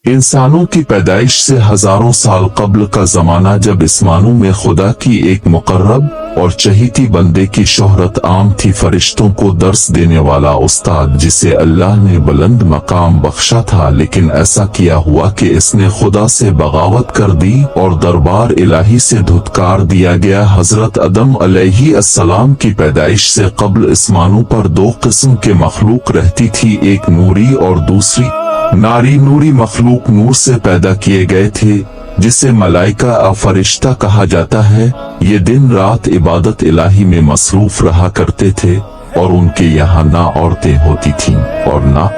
इंसानों की पैदाइश से हजारों साल कब्ल का जमाना जब इस्मानों में खुदा की एक मुकर्रब और चहीती बंदे की शोहरत आम थी, फरिश्तों को दर्स देने वाला उस्ताद जिसे अल्लाह ने बुलंद मकाम बख्शा था, लेकिन ऐसा किया हुआ कि इसने खुदा से बगावत कर दी और दरबार इलाही से धुतकार दिया गया। हजरत आदम अलैहिस्सलाम की पैदाइश से कब्ल इस्मानों पर दो किस्म के मखलूक रहती थी, एक नूरी और दूसरी नारी। नूरी मखलूक नूर से पैदा किए गए थे, जिसे मलाइका और फरिश्ता कहा जाता है। ये दिन रात इबादत इलाही में मसरूफ रहा करते थे और उनके यहाँ ना औरतें होती थीं और ना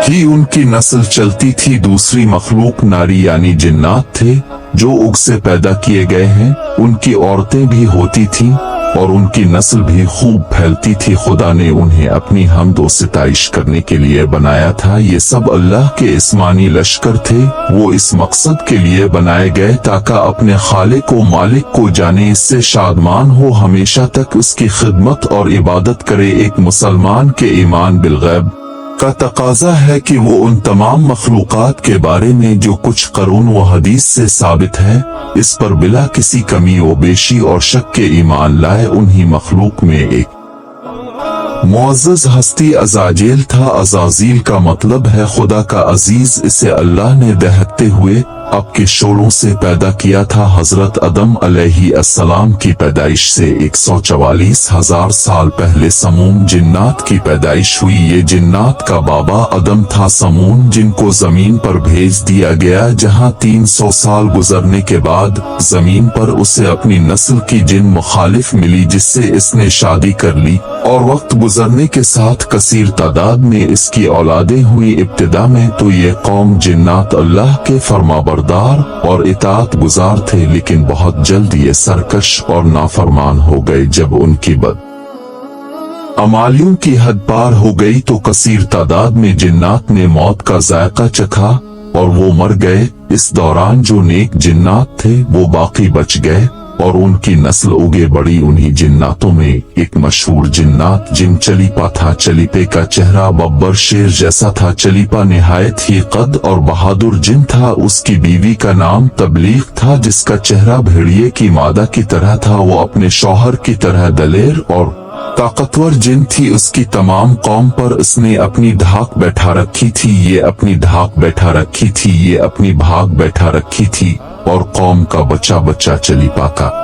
ही उनकी नस्ल चलती थी। दूसरी मखलूक नारी यानी जिन्नात थे, जो उग से पैदा किए गए हैं। उनकी औरतें भी होती थीं और उनकी नस्ल भी खूब फैलती थी। खुदा ने उन्हें अपनी हमद व सिताइश करने के लिए बनाया था। ये सब अल्लाह के इस्मानी लश्कर थे। वो इस मकसद के लिए बनाए गए ताकि अपने खालिक व मालिक को जाने, इससे शादमान हो, हमेशा तक उसकी खिदमत और इबादत करे। एक मुसलमान के ईमान बिलगैब का तकाजा है कि वो उन तमाम मखलूकात के बारे में जो कुछ कुरान व हदीस से साबित है, इस पर बिला किसी कमी व बेशी और शक के ईमान लाए। उन्हीं मखलूक में एक मुअज़्ज़ज़ हस्ती अज़ाज़ील था। अज़ाज़ील का मतलब है खुदा का अजीज। इसे अल्लाह ने दहकते हुए अब के शोरों से पैदा किया था। हजरत आदम अलैहिस्सलाम की पैदाइश से 144,000 साल पहले समून जिन्नात की पैदाइश हुई। ये जिन्नात का बाबा आदम था समून, जिनको जमीन पर भेज दिया गया, जहां 300 साल गुजरने के बाद जमीन पर उसे अपनी नस्ल की जिन मुखालिफ मिली, जिससे इसने शादी कर ली और वक्त गुजरने के साथ कसीर तादाद में इसकी औलादें हुई। इब्तिदा में तो ये कौम जिन्नात अल्लाह के फरमाबरदार और इताअत गुजार थे, लेकिन बहुत जल्द ये सरकश और नाफरमान हो गए। जब उनकी बद अमालियों की हद पार हो गई तो कसीर तादाद में जिन्नात ने मौत का जायका चखा और वो मर गए। इस दौरान जो नेक जिन्नात थे वो बाकी बच गए और उनकी नस्ल उगे बढ़ी। उन्हीं जिन्नातों में एक मशहूर जिन्नात जिन चलीपा था। चलीपे का चेहरा बब्बर शेर जैसा था। चलीपा निहायत ही कद और बहादुर जिन था। उसकी बीवी का नाम तबलीग था, जिसका चेहरा भेड़िए की मादा की तरह था। वो अपने शौहर की तरह दलेर और ताकतवर जिन थी। उसकी तमाम कौम पर उसने अपनी धाक बैठा रखी थी। ये अपनी धाक बैठा रखी थी, ये अपनी भाग बैठा रखी थी और कौम का बच्चा बच्चा चलीपा का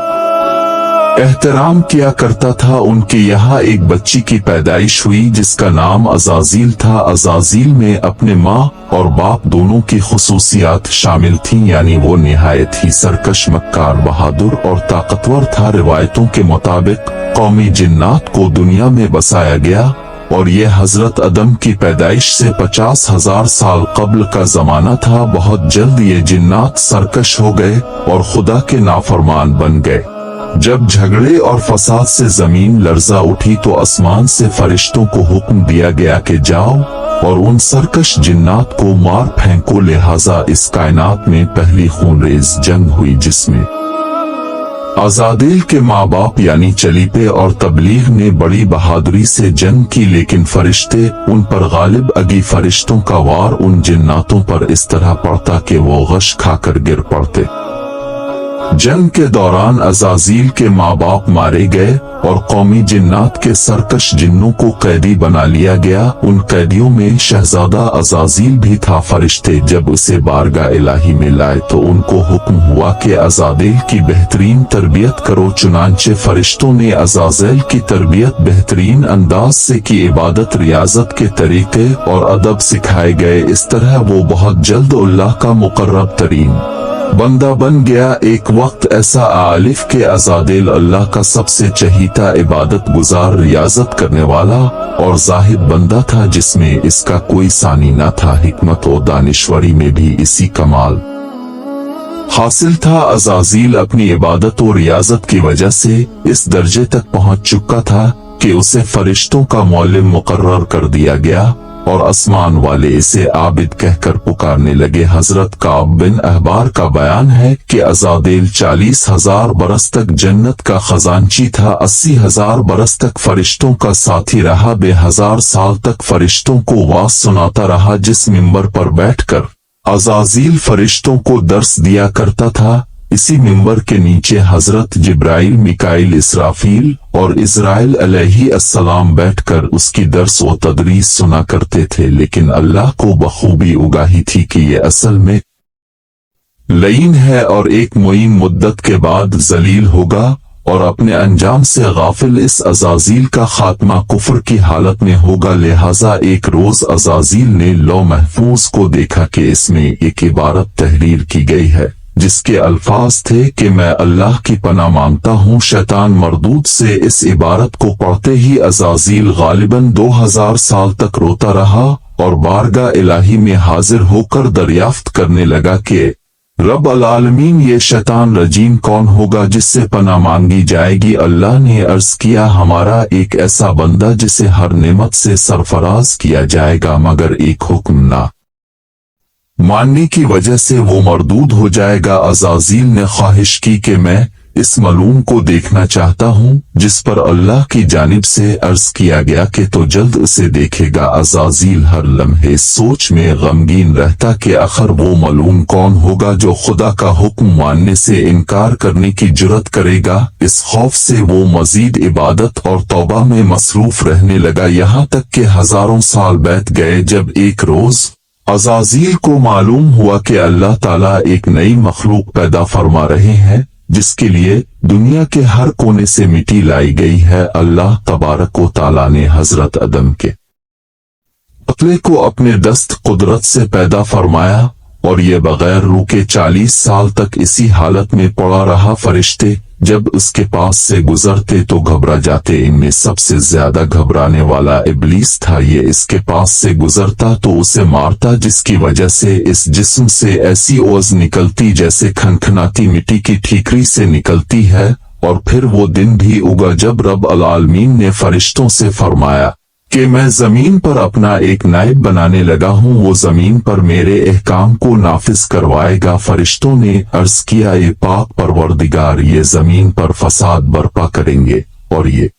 एहतराम किया करता था। उनके यहाँ एक बच्ची की पैदाइश हुई जिसका नाम अज़ाज़ील था। अज़ाज़ील में अपने माँ और बाप दोनों की खुसूसियात शामिल थीं, यानी वो निहायत ही सरकश, मक्कार, बहादुर और ताकतवर था। रिवायतों के मुताबिक कौमी जिन्नात को दुनिया में बसाया गया और ये हजरत आदम की पैदाइश से 50,000 साल कब्ल का जमाना था। बहुत जल्द ये जिन्नात सरकश हो गए और खुदा के नाफरमान बन गए। जब झगड़े और फसाद से जमीन लर्जा उठी तो आसमान से फरिश्तों को हुक्म दिया गया कि जाओ और उन सरकश जिन्नात को मार फेंको। लिहाजा इस कायनात में पहली खूनरेज जंग हुई, जिसमें अज़ाज़ील के माँ बाप यानी चलीपे और तबलीग ने बड़ी बहादुरी से जंग की, लेकिन फरिश्ते उन पर गालिब अगी। फरिश्तों का वार उन जिन्नातों पर इस तरह पड़ता कि वो गश खाकर गिर पड़ते। जंग के दौरान अज़ाज़ील के माँ बाप मारे गए और कौमी जिन्नात के सरकश जिन्नों को कैदी बना लिया गया। उन कैदियों में शहजादा अज़ाज़ील भी था। फरिश्ते जब उसे बारगाह इलाही में लाए तो उनको हुक्म हुआ कि अज़ाज़ील की बेहतरीन तरबियत करो। चुनांचे फरिश्तों ने अज़ाज़ील की तरबियत बेहतरीन अंदाज से की। इबादत, रियाजत के तरीके और अदब सिखाए गए। इस तरह वो बहुत जल्द अल्लाह का मुकर्रब तरीन बंदा बन गया। एक वक्त ऐसा आलिफ के अज़ाज़ील अल्लाह का सबसे चहीता, इबादत गुजार, रियाजत करने वाला और जाहिद बंदा था, जिसमें इसका कोई सानी न था। हिकमत और दानिश्वरी में भी इसी कमाल हासिल था। अज़ाज़ील अपनी इबादत और रियाजत की वजह से इस दर्जे तक पहुंच चुका था कि उसे फरिश्तों का मौलिम मुकर्रर कर दिया गया और आसमान वाले इसे आबिद कहकर पुकारने लगे। हजरत काब बिन अहबार का बयान है कि अज़ाज़ील 40,000 बरस तक जन्नत का खजांची था। 80,000 बरस तक फरिश्तों का साथी रहा। 1000 साल तक फरिश्तों को वाज सुनाता रहा। जिस मिंबर पर बैठकर अज़ाज़ील फरिश्तों को दर्स दिया करता था। इसी मिंबर के नीचे हजरत जिब्राइल, मिकाइल, इसराफील और इज़राइल अलैहिस्सलाम बैठकर उसकी दर्स व तदरीस सुना करते थे, लेकिन अल्लाह को बखूबी उगाही थी कि ये असल में लईन है और एक मुईन मुद्दत के बाद जलील होगा और अपने अंजाम से गाफिल। इस अज़ाज़ील का खात्मा कुफ्र की हालत में होगा। लिहाजा एक रोज अज़ाज़ील ने लौ महफूज को देखा कि इसमें एक इबारत तहरीर की गई है जिसके अल्फाज थे कि मैं अल्लाह की पनाह मांगता हूँ शैतान मरदूद से। इस इबारत को पढ़ते ही अज़ाज़ील गालिबन 2000 साल तक रोता रहा और बारगाह इलाही में हाजिर होकर दरियाफ्त करने लगा कि रब अल आलमीन, ये शैतान रजीम कौन होगा जिससे पनाह मांगी जाएगी। अल्लाह ने अर्ज किया, हमारा एक ऐसा बंदा जिसे हर नेमत से सरफराज किया जाएगा मगर एक हुक्म ना मानने की वजह से वो मरदूद हो जाएगा। अज़ाज़ील ने ख्वाहिश की कि मैं इस मलूम को देखना चाहता हूँ, जिस पर अल्लाह की जानिब से अर्ज किया गया कि तो जल्द उसे देखेगा। अज़ाज़ील हर लम्हे सोच में गमगीन रहता कि आखिर वो मलूम कौन होगा जो खुदा का हुक्म मानने से इनकार करने की जुर्रत करेगा। इस खौफ से वो मजीद इबादत और तौबा में मसरूफ रहने लगा, यहाँ तक कि हजारों साल बीत गए। जब एक रोज अज़ाज़ील को मालूम हुआ कि अल्लाह ताला एक नई मखलूक पैदा फरमा रहे हैं जिसके लिए दुनिया के हर कोने से मिट्टी लाई गई है, अल्लाह तबारक व ताला ने हजरत आदम के पुतले को अपने दस्त कुदरत से पैदा फरमाया और ये बगैर रूह के 40 साल तक इसी हालत में पड़ा रहा। फरिश्ते जब उसके पास से गुजरते तो घबरा जाते। इनमें सबसे ज्यादा घबराने वाला इब्लीस था। ये इसके पास से गुजरता तो उसे मारता, जिसकी वजह से इस जिस्म से ऐसी ओज निकलती जैसे खनखनाती मिट्टी की ठीकरी से निकलती है। और फिर वो दिन भी उगा जब रब अल आलमीन ने फरिश्तों से फरमाया कि मैं जमीन पर अपना एक नाइब बनाने लगा हूँ, वो जमीन पर मेरे अहकाम को नाफिज करवाएगा। फरिश्तों ने अर्ज किया, ये पाक परवरदिगार, ये जमीन पर फसाद बर्पा करेंगे और ये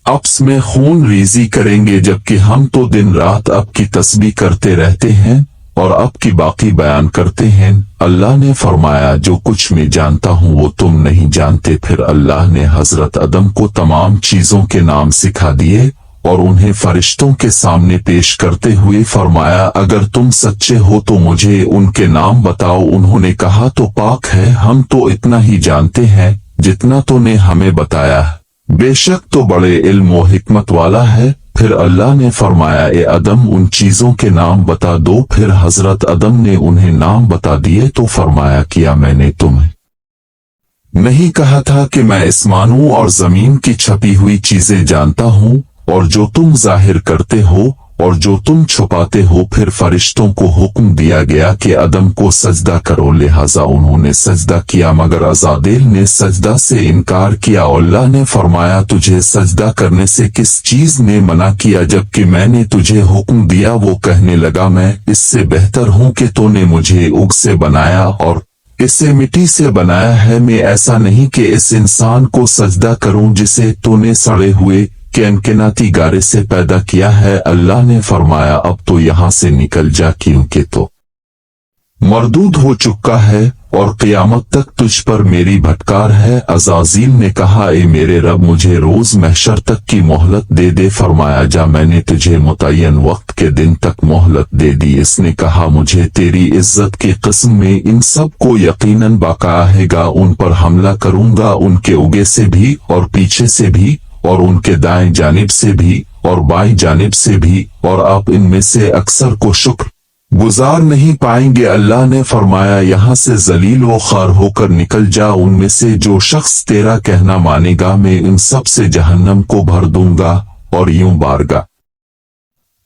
आपस में खून रेजी करेंगे, जबकि हम तो दिन रात अब की तस्बीह करते रहते हैं और अब की बाकी बयान करते हैं। अल्लाह ने फरमाया, जो कुछ मैं जानता हूँ वो तुम नहीं जानते। फिर अल्लाह ने हजरत आदम को तमाम चीजों के नाम सिखा दिए और उन्हें फरिश्तों के सामने पेश करते हुए फरमाया, अगर तुम सच्चे हो तो मुझे उनके नाम बताओ। उन्होंने कहा, तो पाक है, हम तो इतना ही जानते हैं जितना तूने हमें बताया, बेशक तो बड़े इल्म व हिकमत वाला है। फिर अल्लाह ने फरमाया, ए आदम, उन चीजों के नाम बता दो। फिर हजरत आदम ने उन्हें नाम बता दिए तो फरमाया, किया मैंने तुम्हें नहीं कहा था कि मैं आसमानों और जमीन की छपी हुई चीजें जानता हूँ और जो तुम जाहिर करते हो और जो तुम छुपाते हो। फिर फरिश्तों को हुक्म दिया गया कि आदम को सजदा करो, लिहाजा उन्होंने सजदा किया मगर अज़ाज़ील ने सजदा से इनकार किया। अल्लाह ने फरमाया, तुझे सजदा करने से किस चीज ने मना किया जबकि मैंने तुझे हुक्म दिया। वो कहने लगा, मैं इससे बेहतर हूँ कि तूने मुझे उग से बनाया और इसे मिट्टी से बनाया है। मैं ऐसा नहीं कि इस इंसान को सजदा करूं जिसे तूने सड़े हुए कैनकेनाती गारे से पैदा किया है। अल्लाह ने फरमाया, अब तो यहाँ से निकल जा, क्योंकि तो मरदूद हो चुका है और क़यामत तक तुझ पर मेरी भटकार है। अज़ाज़ील ने कहा, ए मेरे रब, मुझे रोज महशर तक की मोहलत दे दे। फरमाया, जा, मैंने तुझे मुतय्यन वक्त के दिन तक मोहलत दे दी। इसने कहा, मुझे तेरी इज्जत की किस्म में इन सब को यकीनन बाका आएगा, उन पर हमला करूंगा, उनके उगे से भी और पीछे से भी और उनके दाएं जानिब से भी और बाईं जानिब से भी, और आप इनमें से अक्सर को शुक्र गुजार नहीं पाएंगे। अल्लाह ने फरमाया, यहाँ से जलील व खार होकर निकल जा। उनमें से जो शख्स तेरा कहना मानेगा मैं इन सब से जहन्नम को भर दूंगा। और यूं बारगा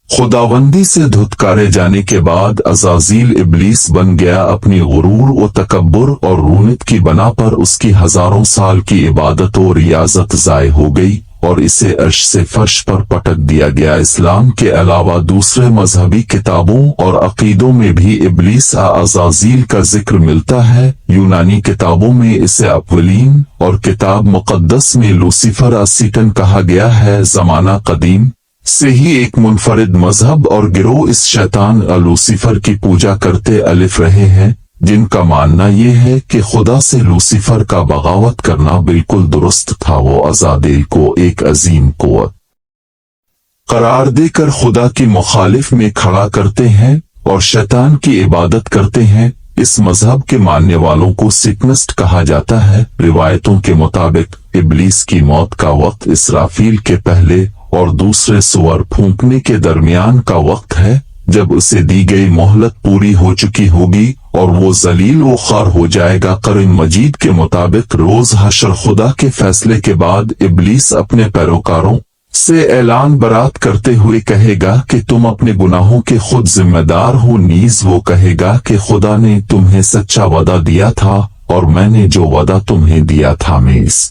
खुदावंदी से धुतकारे जाने के बाद अज़ाज़ील इब्लीस बन गया। अपनी गुरूर व तकब्बुर और रूनत की बना पर उसकी हजारों साल की इबादत और रियाजत ज़ाय हो गई और इसे अर्श से फर्श पर पटक दिया गया। इस्लाम के अलावा दूसरे मजहबी किताबों और अकीदों में भी इब्लीस अज़ाज़ील का जिक्र मिलता है। यूनानी किताबों में इसे अव्वलीन और किताब मुक़द्दस में लूसीफर असीटन कहा गया है। ज़माना कदीम से ही एक मुनफरिद मजहब और गिरोह इस शैतान लूसीफर की पूजा करते अलिफ रहे हैं, जिनका मानना ये है कि खुदा से लूसीफर का बगावत करना बिल्कुल दुरुस्त था। वो अज़ादिल को एक अजीम कुव्वत करार देकर खुदा की मुखालिफ में खड़ा करते हैं और शैतान की इबादत करते हैं। इस मजहब के मानने वालों को सिकनिस्ट कहा जाता है। रिवायतों के मुताबिक इब्लीस की मौत का वक्त इसराफील के पहले और दूसरे सुअर फूंकने के दरमियान का वक्त है, जब उसे दी गई मोहलत पूरी हो चुकी होगी और वो जलील व खार हो जाएगा। कुरान मजीद के मुताबिक रोज हशर खुदा के फैसले के बाद इब्लीस अपने पैरोकारों से ऐलान बरात करते हुए कहेगा कि तुम अपने गुनाहों के खुद जिम्मेदार हो। नीज वो कहेगा कि खुदा ने तुम्हें सच्चा वादा दिया था और मैंने जो वादा तुम्हें दिया था मैं इस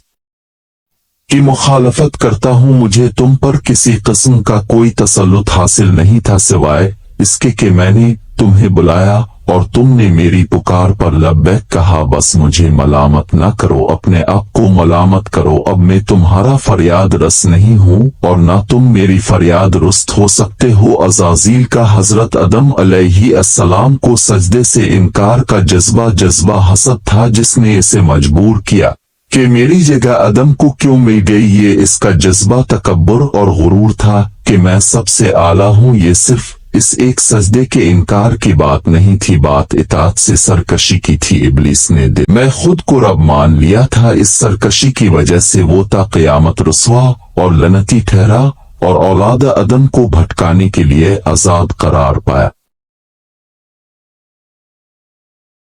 की मुखालफत करता हूँ। मुझे तुम पर किसी किस्म का कोई तसल्लुत हासिल नहीं था सिवाय इसके कि मैंने तुम्हें बुलाया और तुमने मेरी पुकार पर लब्बैक कहा। बस मुझे मलामत न करो, अपने आप को मलामत करो। अब मैं तुम्हारा फरियाद रस नहीं हूँ और न तुम मेरी फरियाद रुस्त हो सकते हो। अज़ाज़ील का हजरत आदम अलैहिस्सलाम को सजदे से इनकार का जज्बा हसद था, जिसने इसे मजबूर किया कि मेरी जगह आदम को क्यों मिल गई। ये इसका जज्बा तकब्बुर और गुरूर था कि मैं सबसे आला हूँ। ये सिर्फ इस एक सजदे के इनकार की बात नहीं थी, बात इताअत से सरकशी की थी। इब्लीस ने दिल में खुद को रब मान लिया था। इस सरकशी की वजह से वो ता क़यामत रुस्वा और लनती ठहरा और औलाद आदम को भटकाने के लिए आजाद करार पाया।